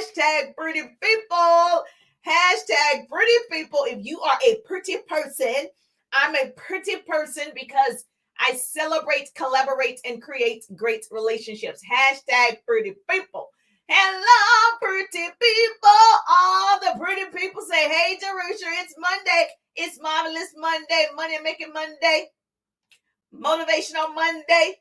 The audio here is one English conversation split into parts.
Hashtag pretty people. Hashtag pretty people. If you are a pretty person, I'm a pretty person because I celebrate, collaborate, and create great relationships. Hashtag pretty people. Hello, pretty people. All the pretty people say, hey, Jerusha, it's Monday. It's Marvelous Monday, Money Making Monday, Motivational Monday.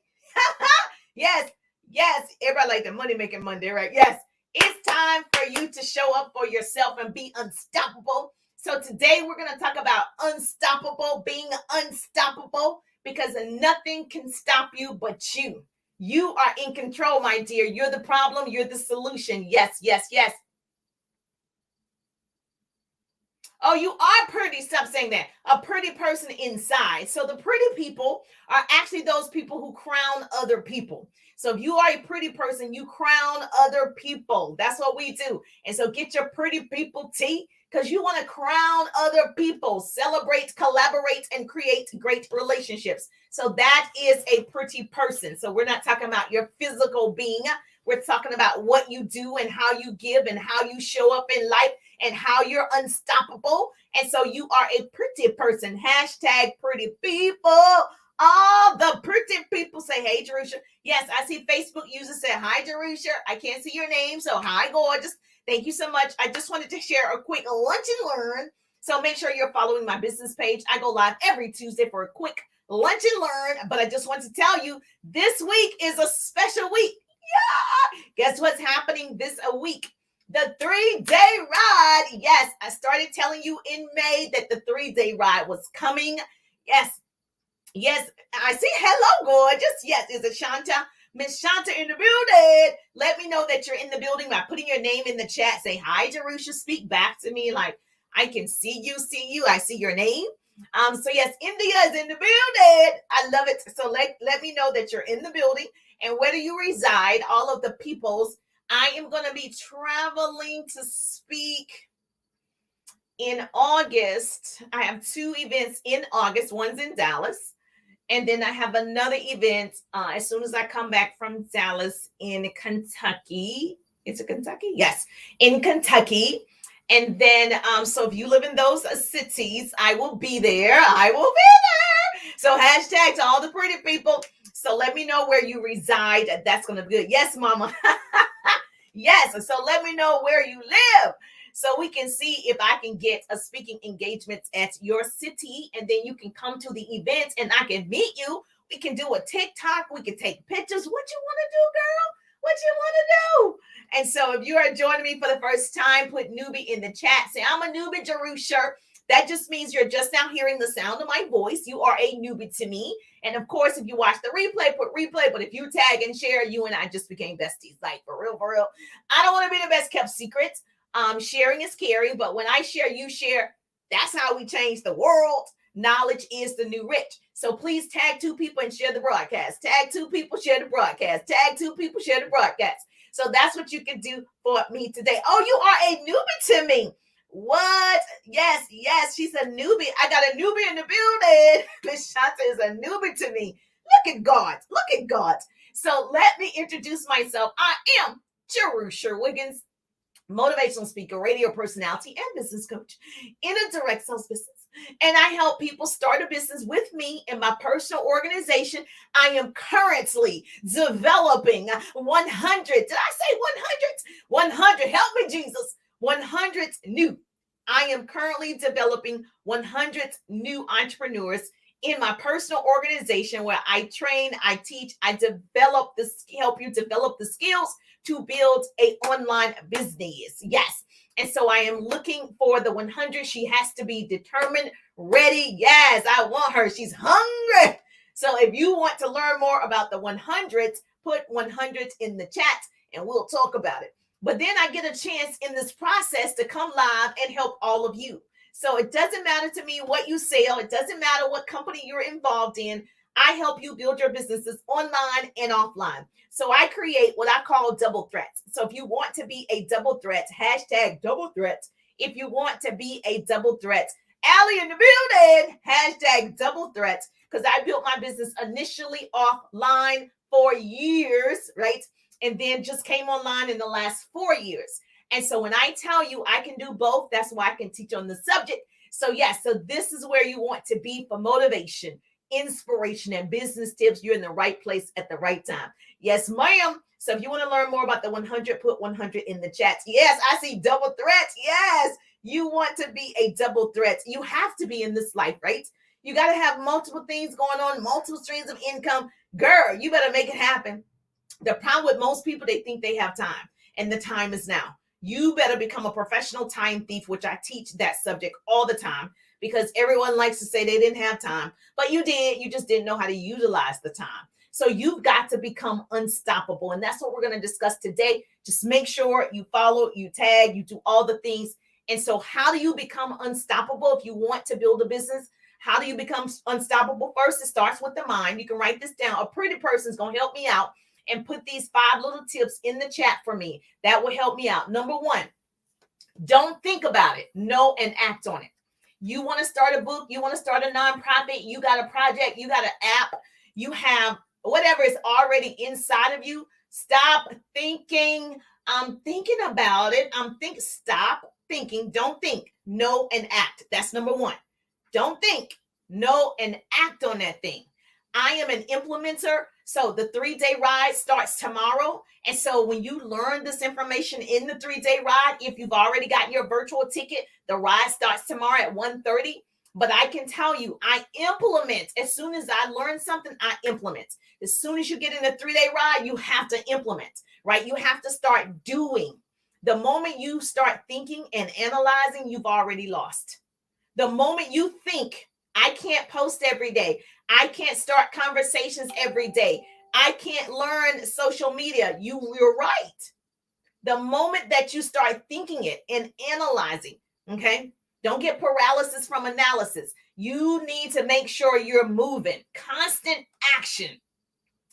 Yes, yes. Everybody like the Money Making Monday, right? Yes. It's time for you to show up for yourself and be unstoppable. So today we're going to talk about unstoppable, being unstoppable, because nothing can stop you but you. You are in control, my dear. You're the problem. You're the solution. Yes, yes, yes. Oh, you are pretty. Stop saying that. A pretty person inside. So the pretty people are actually those people who crown other people. So if you are a pretty person, you crown other people. That's what we do. And so get your pretty people tea because you want to crown other people, celebrate, collaborate, and create great relationships. So that is a pretty person. So we're not talking about your physical being. We're talking about what you do and how you give and how you show up in life and how you're unstoppable. And so you are a pretty person. Hashtag pretty people. All the pretty people say, hey, Jerusha. Yes, I see Facebook users say, hi, Jerusha. I can't see your name. So hi, gorgeous. Thank you so much. I just wanted to share a quick lunch and learn. So make sure you're following my business page. I go live every Tuesday for a quick lunch and learn. But I just want to tell you, this week is a special week. Yeah. Guess what's happening this week? The 3-day ride. Yes, I started telling you in May that the 3-day ride was coming. Yes, yes. I see. Hello, gorgeous. Yes, is it Shanta? Miss Shanta in the building. Let me know that you're in the building by putting your name in the chat. Say hi, Jerusha. Speak back to me like I can see you. I see your name. So yes, India is in the building. I love it. So let me know that you're in the building and whether you reside, all of the peoples. I am going to be traveling to speak in August. I have 2 events in August. One's in Dallas. And then I have another event as soon as I come back from Dallas in Kentucky. Is it Kentucky? Yes, in Kentucky. And then, so if you live in those cities, I will be there. I will be there. So hashtag to all the pretty people. So let me know where you reside. That's going to be good. Yes, mama. Yes. So let me know where you live so we can see if I can get a speaking engagement at your city. And then you can come to the event and I can meet you. We can do a TikTok. We can take pictures. What you want to do, girl? What you want to do? And so if you are joining me for the first time, put newbie in the chat. Say, I'm a newbie, Jerusha. That just means you're just now hearing the sound of my voice. You are a newbie to me. And of course, if you watch the replay, put replay. But if you tag and share, you and I just became besties. Like, for real, for real. I don't want to be the best kept secret. Sharing is caring. But when I share, you share. That's how we change the world. Knowledge is the new rich. So please tag 2 people and share the broadcast. Tag 2 people, share the broadcast. Tag 2 people, share the broadcast. So that's what you can do for me today. Oh, you are a newbie to me. What? Yes, yes, she's a newbie. I got a newbie in the building. Miss Shanta is a newbie to me. Look at God. Look at God. So let me introduce myself. I am Jerusha Wiggins, motivational speaker, radio personality, and business coach in a direct sales business. And I help people start a business with me in my personal organization. I am currently developing 100. Did I say 100? 100. Help me, Jesus. 100 new. I am currently developing 100 new entrepreneurs in my personal organization where I train, I teach, I develop this, help you develop the skills to build an online business. Yes. And so I am looking for the 100. She has to be determined, ready. Yes, I want her. She's hungry. So if you want to learn more about the 100, put 100 in the chat and we'll talk about it. But then I get a chance in this process to come live and help all of you. So it doesn't matter to me what you sell. It doesn't matter what company you're involved in. I help you build your businesses online and offline. So I create what I call double threats. So if you want to be a double threat, hashtag double threat. If you want to be a double threat, Allie in the building, hashtag double threat. Because I built my business initially offline for years, right? And then just came online in the last 4 years. And so when I tell you I can do both, that's why I can teach on the subject. So yes, so this is where you want to be for motivation, inspiration, and business tips. You're in the right place at the right time. Yes, ma'am. So if you want to learn more about the 100, put 100 in the chat. Yes, I see double threats. Yes, you want to be a double threat. You have to be in this life, right? You got to have multiple things going on, multiple streams of income. Girl, you better make it happen. The problem with most people, they think they have time, and the time is now. You better become a professional time thief, which I teach that subject all the time, because everyone likes to say they didn't have time, but you did. You just didn't know how to utilize the time. So you've got to become unstoppable. And that's what we're going to discuss today. Just make sure you follow, you tag, you do all the things. And so how do you become unstoppable if you want to build a business? How do you become unstoppable? First, it starts with the mind. You can write this down. A pretty person is going to help me out and put these 5 little tips in the chat for me. That will help me out. Number 1, don't think about it. Know and act on it. You want to start a book, you want to start a nonprofit, you got a project, you got an app, you have whatever is already inside of you. Stop thinking, I'm thinking about it. Stop thinking. Don't think. Know and act. That's number 1. Don't think. Know and act on that thing. I am an implementer. So the 3-day ride starts tomorrow. And so when you learn this information in the 3-day ride, if you've already gotten your virtual ticket, the ride starts tomorrow at 1:30. But I can tell you, I implement. As soon as I learn something, I implement. As soon as you get in a 3-day ride, you have to implement, right? You have to start doing. The moment you start thinking and analyzing, you've already lost. The moment you think, I can't post every day, I can't start conversations every day, I can't learn social media, you're right. The moment that you start thinking it and analyzing, okay? Don't get paralysis from analysis. You need to make sure you're moving. Constant action.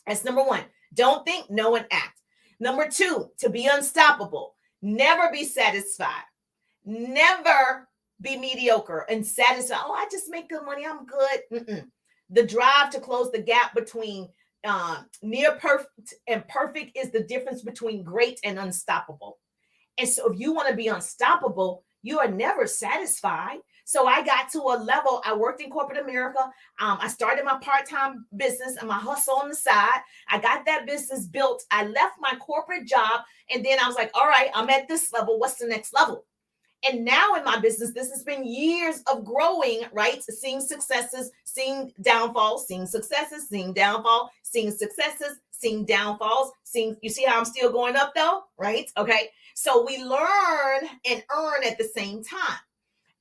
That's number 1. Don't think, know, and act. Number 2, to be unstoppable. Never be satisfied. Never be mediocre and satisfied. Oh, I just make good money. I'm good. The drive to close the gap between near perfect and perfect is the difference between great and unstoppable. And so if you want to be unstoppable, you are never satisfied. So I got to a level, I worked in corporate America. I started my part-time business and my hustle on the side. I got that business built. I left my corporate job. And then I was like, all right, I'm at this level. What's the next level? And now in my business, this has been years of growing, right? Seeing successes, seeing downfalls, seeing successes, seeing downfall, seeing successes, seeing downfalls, you see how I'm still going up though, right? Okay. So we learn and earn at the same time.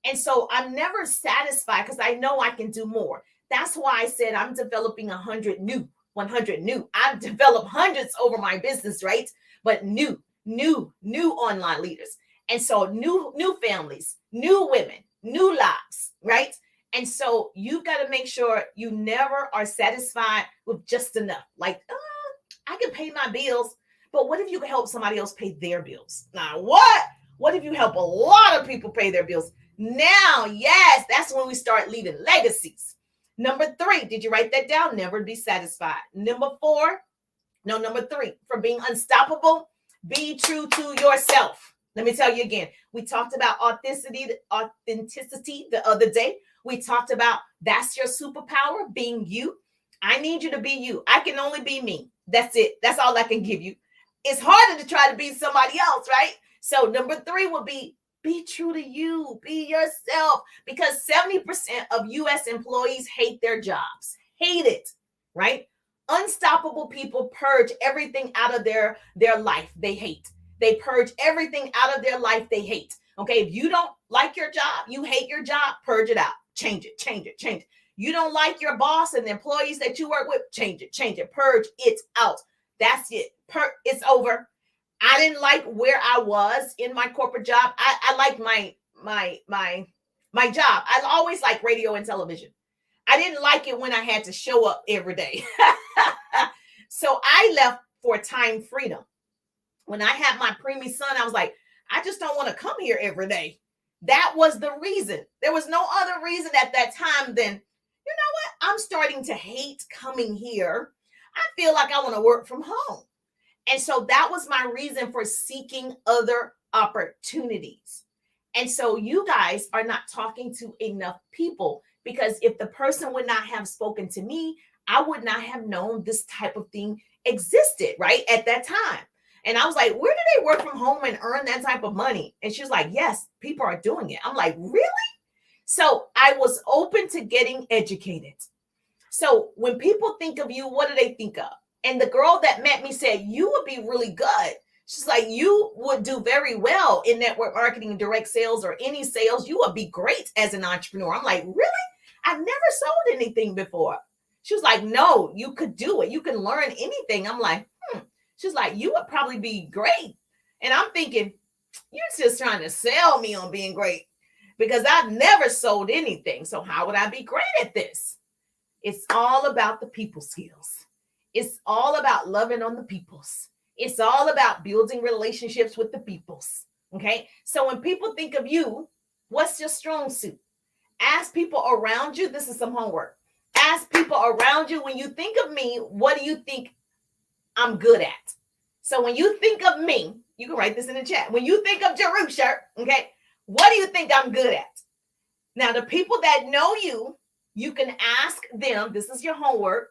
And so I'm never satisfied because I know I can do more. That's why I said I'm developing 100 new. I've developed hundreds over my business, right? But new online leaders. And so new families, new women, new lives, right? And so you've got to make sure you never are satisfied with just enough. Like, I can pay my bills, but what if you can help somebody else pay their bills? Now, what if you help a lot of people pay their bills? Now, yes, that's when we start leaving legacies. Number 3, did you write that down? Never be satisfied. Number 3, for being unstoppable, be true to yourself. Let me tell you again, we talked about authenticity the other day. We talked about that's your superpower, being you. I need you to be you. I can only be me. That's it. That's all I can give you. It's harder to try to be somebody else, right? So number 3 would be true to you. Be yourself. Because 70% of U.S. employees hate their jobs. Hate it, right? Unstoppable people purge everything out of their life they hate. They purge everything out of their life they hate. Okay, if you don't like your job, you hate your job, purge it out. Change it. You don't like your boss and the employees that you work with, change it, purge it out. That's it. It's over. I didn't like where I was in my corporate job. I liked my job. I always liked radio and television. I didn't like it when I had to show up every day. So I left for time freedom. When I had my preemie son, I was like, I just don't want to come here every day. That was the reason. There was no other reason at that time than, you know what? I'm starting to hate coming here. I feel like I want to work from home. And so that was my reason for seeking other opportunities. And so you guys are not talking to enough people, because if the person would not have spoken to me, I would not have known this type of thing existed, right? At that time. And I was like, where do they work from home and earn that type of money? And she's like, yes, people are doing it. I'm like, really? So I was open to getting educated. So when people think of you, what do they think of? And the girl that met me said, you would be really good. She's like, you would do very well in network marketing, direct sales, or any sales. You would be great as an entrepreneur. I'm like, really? I've never sold anything before. She was like, no, you could do it. You can learn anything. I'm like, She's like, you would probably be great. And I'm thinking, you're just trying to sell me on being great, because I've never sold anything. So how would I be great at this? It's all about the people skills. It's all about loving on the peoples. It's all about building relationships with the peoples. Okay. So when people think of you, what's your strong suit? Ask people around you. This is some homework. Ask people around you, when you think of me, what do you think I'm good at? So when you think of me, you can write this in the chat. When you think of Jerusha, okay, what do you think I'm good at? Now, the people that know you, you can ask them, this is your homework.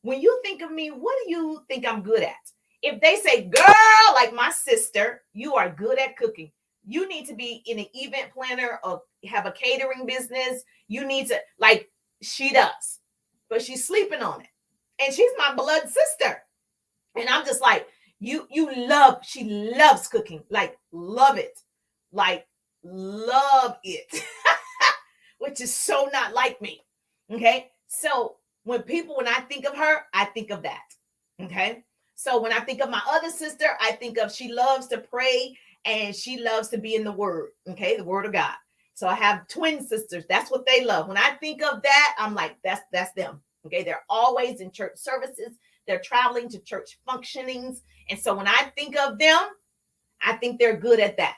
When you think of me, what do you think I'm good at? If they say, girl, like my sister, you are good at cooking. You need to be in an event planner or have a catering business. You need to, like she does, but she's sleeping on it. And she's my blood sister. And I'm just like, she loves cooking, like love it, which is so not like me. Okay. So when I think of her, I think of that. Okay. So when I think of my other sister, I think of, she loves to pray and she loves to be in the word. Okay. The word of God. So I have twin sisters. That's what they love. When I think of that, I'm like, that's them. Okay. They're always in church services. They're traveling to church functionings. And so when I think of them, I think they're good at that.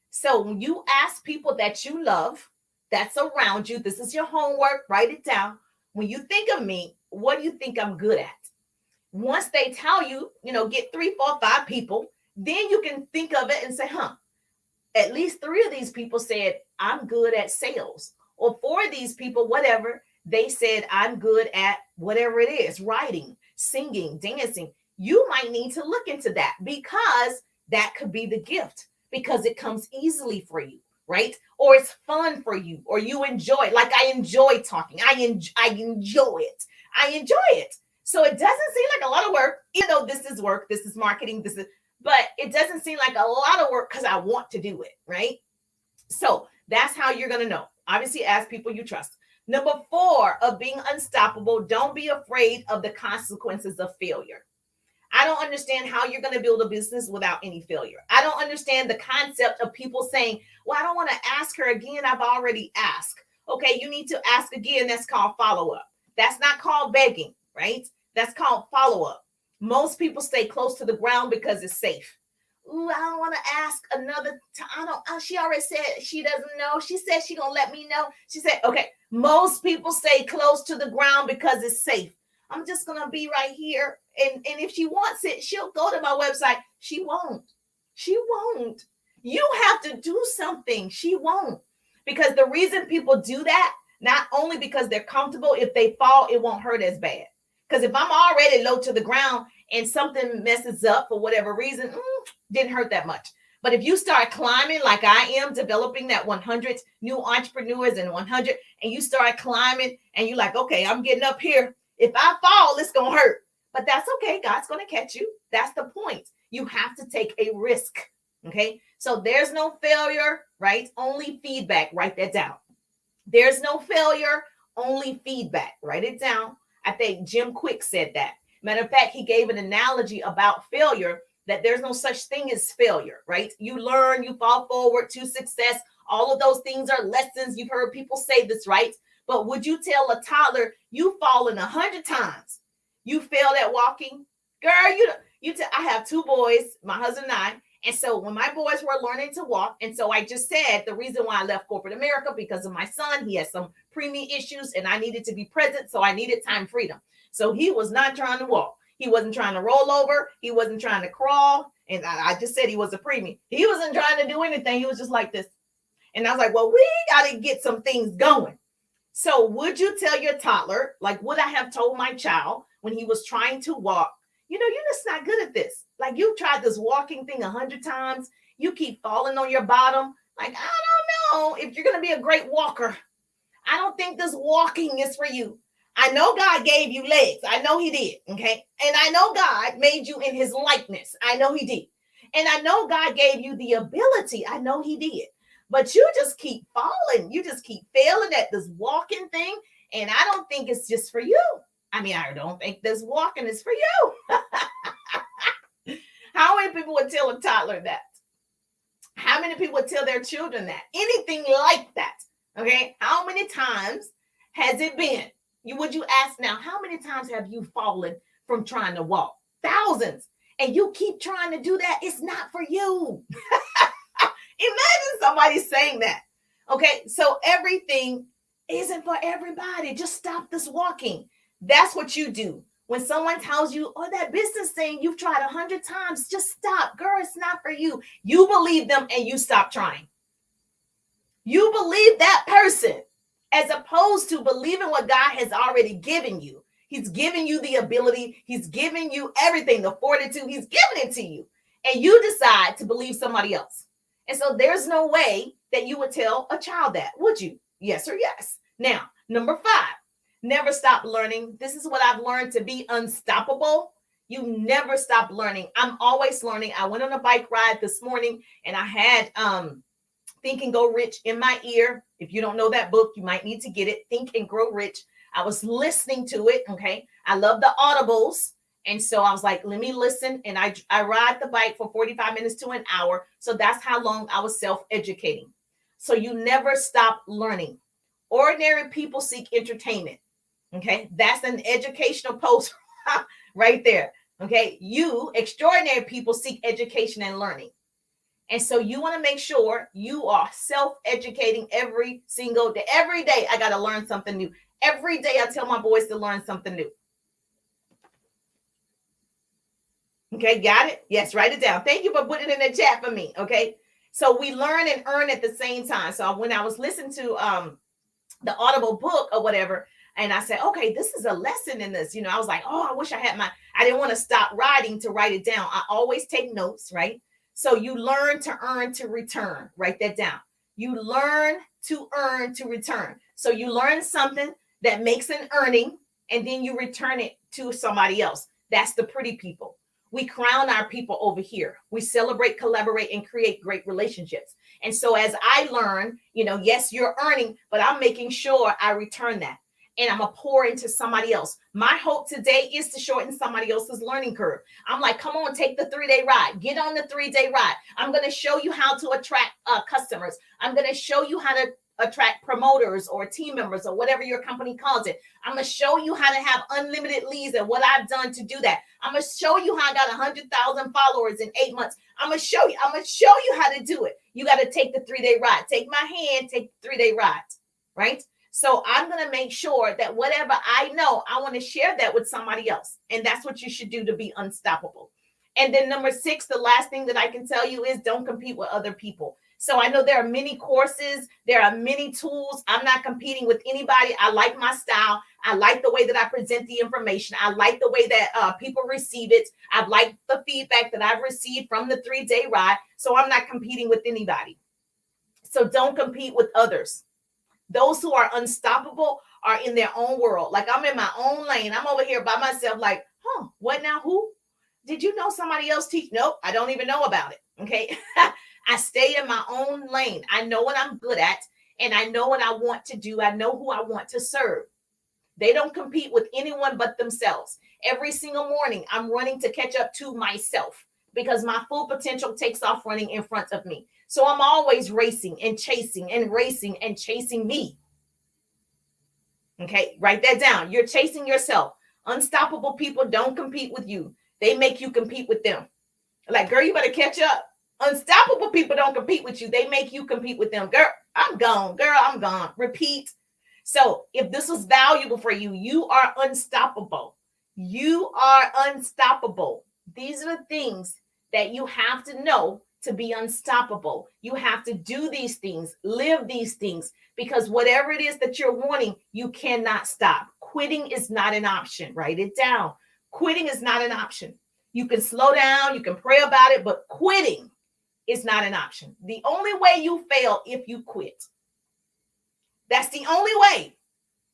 So when you ask people that you love, that's around you, this is your homework, write it down. When you think of me, what do you think I'm good at? Once they tell you, get 3, 4, 5 people, then you can think of it and say, at least 3 of these people said, I'm good at sales. Or 4 of these people, whatever, they said, I'm good at whatever it is, writing, singing, dancing. You might need to look into that, because that could be the gift, because it comes easily for you, right? Or it's fun for you, or you enjoy it. Like I enjoy talking. I enjoy it. I enjoy it. So it doesn't seem like a lot of work, even though this is work, this is marketing, but it doesn't seem like a lot of work because I want to do it, right? So that's how you're going to know. Obviously, ask people you trust. Number 4 of being unstoppable, don't be afraid of the consequences of failure. I don't understand how you're going to build a business without any failure. I don't understand the concept of people saying, well, I don't want to ask her again. I've already asked. Okay, you need to ask again. That's called follow-up. That's not called begging, right? That's called follow-up. Most people stay close to the ground because it's safe. Ooh, I don't want to ask another time. She already said she doesn't know. She said she gonna let me know. She said, okay, most people stay close to the ground because it's safe. I'm just gonna be right here. And if she wants it, she'll go to my website. She won't. You have to do something. She won't. Because the reason people do that, not only because they're comfortable, if they fall, it won't hurt as bad. Because if I'm already low to the ground and something messes up for whatever reason, didn't hurt that much. But if you start climbing like I am, developing that 100 new entrepreneurs and 100, and you start climbing and you're like, okay, I'm getting up here. If I fall, it's going to hurt. But that's okay. God's going to catch you. That's the point. You have to take a risk. Okay. So there's no failure, right? Only feedback. Write that down. There's no failure, only feedback. Write it down. I think Jim Quick said that. Matter of fact, he gave an analogy about failure, that there's no such thing as failure, right? You learn, you fall forward to success. All of those things are lessons. You've heard people say this, right? But would you tell a toddler, you've fallen 100 times, you failed at walking? Girl, I have 2 boys, my husband and I. And so when my boys were learning to walk, and so I just said the reason why I left corporate America, because of my son, he has some preemie issues and I needed to be present. So I needed time freedom. So he was not trying to walk. He wasn't trying to roll over. He wasn't trying to crawl. And I just said he was a preemie. He wasn't trying to do anything. He was just like this. And I was like, well, we got to get some things going. So would you tell your toddler, like would I have told my child when he was trying to walk, you're just not good at this. Like you tried this walking thing 100 times. You keep falling on your bottom. Like, I don't know if you're going to be a great walker. I don't think this walking is for you. I know God gave you legs. I know he did. Okay. And I know God made you in his likeness. I know he did. And I know God gave you the ability. I know he did. But you just keep falling. You just keep failing at this walking thing. And I don't think it's just for you. I mean, I don't think this walking is for you. How many people would tell a toddler that? How many people would tell their children that? Anything like that. Okay. How many times has it been? Would you ask now, how many times have you fallen from trying to walk? Thousands. And you keep trying to do that. It's not for you. Imagine somebody saying that. Okay. So everything isn't for everybody. Just stop this walking. That's what you do. When someone tells you, oh, that business thing you've tried 100 times, just stop. Girl, it's not for you. You believe them and you stop trying. You believe that person as opposed to believing what God has already given you. He's given you the ability. He's given you everything, the fortitude. He's given it to you. And you decide to believe somebody else. And so there's no way that you would tell a child that, would you? Yes or yes. Now, number 5, never stop learning. This is what I've learned to be unstoppable. You never stop learning. I'm always learning. I went on a bike ride this morning and I had Think and Grow Rich in my ear. If you don't know that book, you might need to get it. Think and Grow Rich. I was listening to it. Okay. I love the audibles. And so I was like, let me listen. And I ride the bike for 45 minutes to an hour. So that's how long I was self-educating. So you never stop learning. Ordinary people seek entertainment. Okay. That's an educational post right there. Okay. You extraordinary people seek education and learning. And so you want to make sure you are self-educating every single day. Every day, I got to learn something new. Every day, I tell my boys to learn something new. Okay, got it? Yes, write it down. Thank you for putting it in the chat for me. Okay, so we learn and earn at the same time. So when I was listening to the Audible book or whatever, and I said, okay, this is a lesson in this. I was like, oh, I wish I had I didn't want to stop writing to write it down. I always take notes, right? So you learn to earn to return. Write that down. You learn to earn to return. So you learn something that makes an earning, and then you return it to somebody else. That's the pretty people. We crown our people over here. We celebrate, collaborate, and create great relationships. And so as I learn, yes, you're earning, but I'm making sure I return that. And I'm going to pour into somebody else. My hope today is to shorten somebody else's learning curve. I'm like, come on, take the 3-day ride. Get on the 3-day ride. I'm going to show you how to attract customers. I'm going to show you how to attract promoters or team members or whatever your company calls it. I'm going to show you how to have unlimited leads and what I've done to do that. I'm going to show you how I got 100,000 followers in 8 months. I'm going to show you how to do it. You got to take the 3-day ride. Take my hand, take the 3-day ride, right? So I'm going to make sure that whatever I know, I want to share that with somebody else. And that's what you should do to be unstoppable. And then number 6, the last thing that I can tell you is don't compete with other people. So I know there are many courses. There are many tools. I'm not competing with anybody. I like my style. I like the way that I present the information. I like the way that people receive it. I've liked the feedback that I've received from the 3-day ride. So I'm not competing with anybody. So don't compete with others. Those who are unstoppable are in their own world. Like I'm in my own lane. I'm over here by myself like, what now? Who? Did you know somebody else teach? Nope, I don't even know about it. Okay. I stay in my own lane. I know what I'm good at and I know what I want to do. I know who I want to serve. They don't compete with anyone but themselves. Every single morning, I'm running to catch up to myself because my full potential takes off running in front of me. So I'm always racing and chasing and racing and chasing me. Okay, write that down. You're chasing yourself. Unstoppable people don't compete with you. They make you compete with them. Like, girl, you better catch up. Unstoppable people don't compete with you. They make you compete with them. Girl, I'm gone. Girl, I'm gone. Repeat. So if this was valuable for you, you are unstoppable. You are unstoppable. These are the things that you have to know to be unstoppable. You have to do these things, live these things, because whatever it is that you're wanting, you cannot stop. Quitting is not an option. Write it down. Quitting is not an option. You can slow down, you can pray about it, but quitting is not an option. The only way you fail if you quit. That's the only way.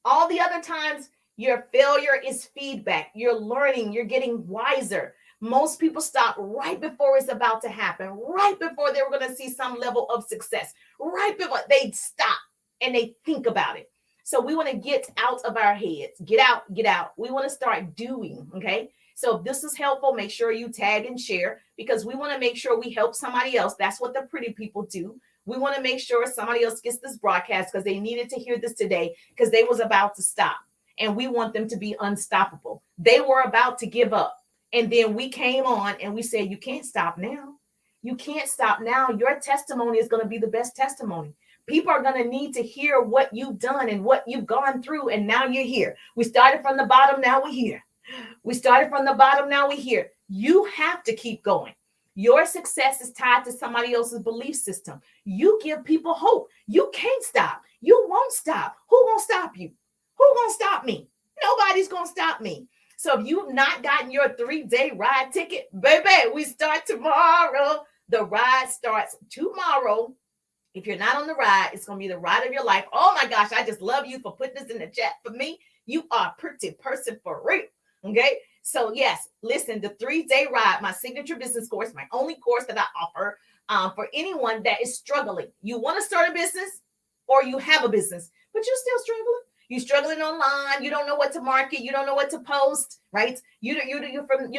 All the other times, your failure is feedback. You're learning, you're getting wiser. Most people stop right before it's about to happen, right before they were going to see some level of success, right before they stop and they think about it. So we want to get out of our heads, get out, get out. We want to start doing, okay? So if this is helpful, make sure you tag and share, because we want to make sure we help somebody else. That's what the pretty people do. We want to make sure somebody else gets this broadcast because they needed to hear this today, because they was about to stop. And we want them to be unstoppable. They were about to give up. And then we came on and we said, you can't stop now. You can't stop now. Your testimony is going to be the best testimony. People are going to need to hear what you've done and what you've gone through. And now you're here. We started from the bottom. Now we're here. We started from the bottom. Now we're here. You have to keep going. Your success is tied to somebody else's belief system. You give people hope. You can't stop. You won't stop. Who gonna stop you? Who gonna stop me? Nobody's gonna stop me. So if you've not gotten your 3-day ride ticket, baby, we start tomorrow. The ride starts tomorrow. If you're not on the ride, it's going to be the ride of your life. Oh my gosh, I just love you for putting this in the chat for me. You are a pretty person for real. Okay. So yes, listen, the 3-day ride, my signature business course, my only course that I offer for anyone that is struggling. You want to start a business or you have a business, but you're still struggling. You're struggling online. You don't know what to market. You don't know what to post, right? You're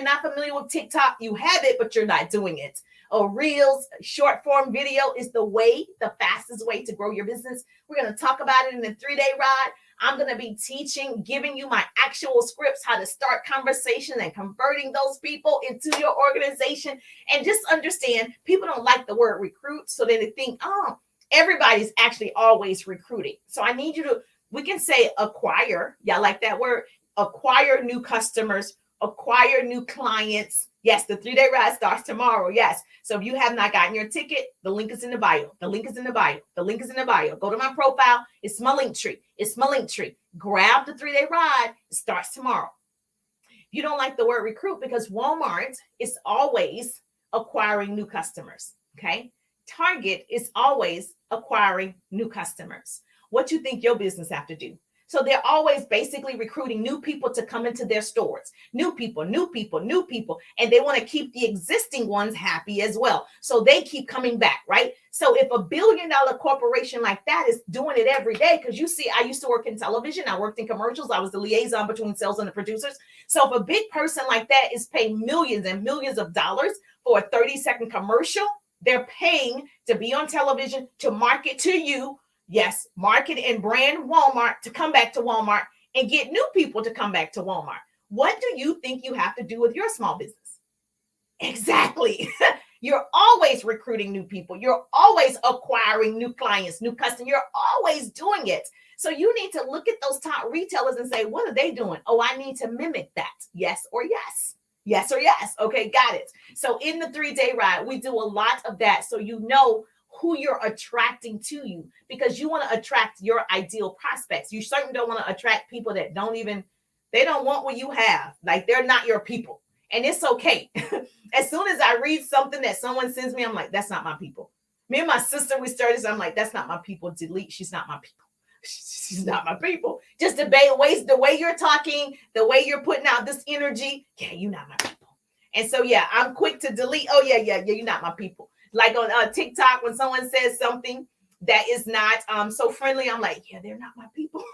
not familiar with TikTok. You have it, but you're not doing it. Or Reels, short form video is the fastest way to grow your business. We're going to talk about it in the 3-day ride. I'm going to be teaching, giving you my actual scripts, how to start conversation and converting those people into your organization. And just understand, people don't like the word recruit. So then they think, oh, everybody's actually always recruiting. So I need you to, we can say acquire. Yeah, I like that word. Acquire new customers, acquire new clients. Yes, the 3-day ride starts tomorrow. Yes. So if you have not gotten your ticket, the link is in the bio. The link is in the bio. The link is in the bio. Go to my profile. It's my link tree. It's my link tree. Grab the 3-day ride. It starts tomorrow. You don't like the word recruit because Walmart is always acquiring new customers. Okay. Target is always acquiring new customers. What you think your business have to do? So they're always basically recruiting new people to come into their stores. New people. And they want to keep the existing ones happy as well. So they keep coming back, right? So if a $1 billion corporation like that is doing it every day, because you see, I used to work in television. I worked in commercials. I was the liaison between sales and the producers. So if a big person like that is paying millions and millions of dollars for a 30-second commercial, they're paying to be on television, to market to you. Yes, market and brand Walmart to come back to Walmart and get new people to come back to Walmart. What do you think you have to do with your small business? Exactly. You're always recruiting new people. You're always acquiring new clients, new customers. You're always doing it. So you need to look at those top retailers and say, what are they doing? Oh, I need to mimic that. Yes or yes. Yes or yes. Okay, got it. So in the 3-day ride, we do a lot of that. So you know who you're attracting to you, because you want to attract your ideal prospects. You certainly don't want to attract people that they don't want what you have. Like, they're not your people. And it's okay. As soon as I read something that someone sends me, I'm like, that's not my people. Me and my sister, we started, I'm like, that's not my people. Delete. She's not my people. She's not my people. Just the way you're talking, the way you're putting out this energy. Yeah, you're not my people. And so, yeah, I'm quick to delete. Oh, yeah, you're not my people. Like on TikTok, when someone says something that is not so friendly, I'm like, yeah, they're not my people.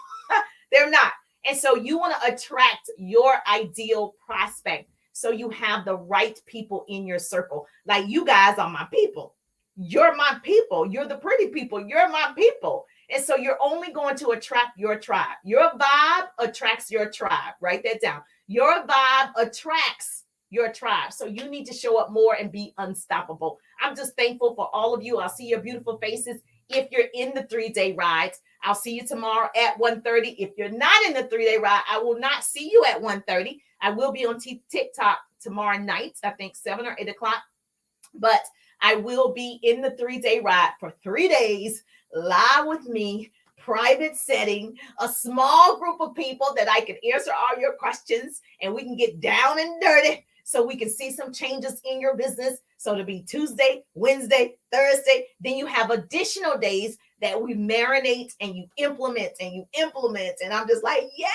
They're not. And so you want to attract your ideal prospect. So you have the right people in your circle. Like, you guys are my people. You're my people. You're the pretty people. You're my people. And so you're only going to attract your tribe. Your vibe attracts your tribe. Write that down. Your vibe attracts your tribe. So you need to show up more and be unstoppable. I'm just thankful for all of you. I'll see your beautiful faces if you're in the 3-day rides. I'll see you tomorrow at 1:30. If you're not in the 3-day ride, I will not see you at 1:30. I will be on TikTok tomorrow night, I think 7 or 8 o'clock. But I will be in the 3-day ride for 3 days, live with me, private setting, a small group of people that I can answer all your questions and we can get down and dirty so we can see some changes in your business. So to be Tuesday, Wednesday, Thursday, then you have additional days that we marinate and you implement and you implement. And I'm just like, yes.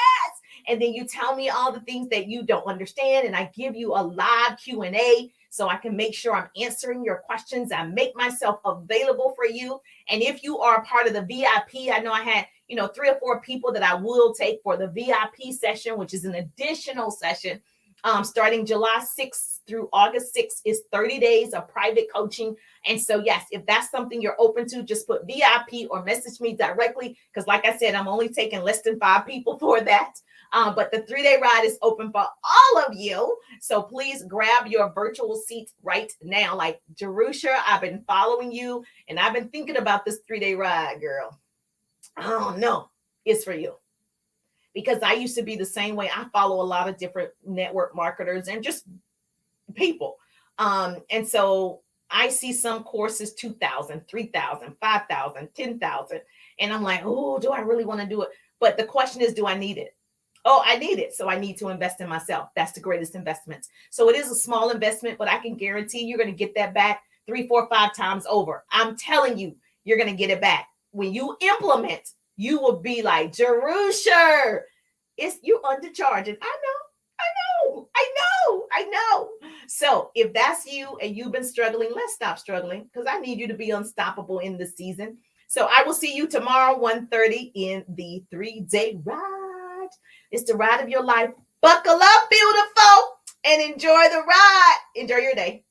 And then you tell me all the things that you don't understand. And I give you a live Q&A so I can make sure I'm answering your questions. I make myself available for you. And if you are a part of the VIP, I know I had, 3 or 4 people that I will take for the VIP session, which is an additional session. Starting July 6th through August 6th is 30 days of private coaching. And so, yes, if that's something you're open to, just put VIP or message me directly. Because like I said, I'm only taking less than 5 people for that. But the 3-day ride is open for all of you. So please grab your virtual seat right now. Like, Jerusha, I've been following you and I've been thinking about this 3-day ride, girl. Oh, no, it's for you. Because I used to be the same way. I follow a lot of different network marketers and just people. And so I see some courses, 2,000, 3,000, 5,000, 10,000. And I'm like, oh, do I really want to do it? But the question is, do I need it? Oh, I need it. So I need to invest in myself. That's the greatest investment. So it is a small investment, but I can guarantee you're going to get that back 3, 4, 5 times over. I'm telling you, you're going to get it back. When you implement, you will be like, Jerusha, you're undercharging. I know. So if that's you and you've been struggling, let's stop struggling because I need you to be unstoppable in this season. So I will see you tomorrow, 1:30 in the 3-day ride. It's the ride of your life. Buckle up, beautiful, and enjoy the ride. Enjoy your day.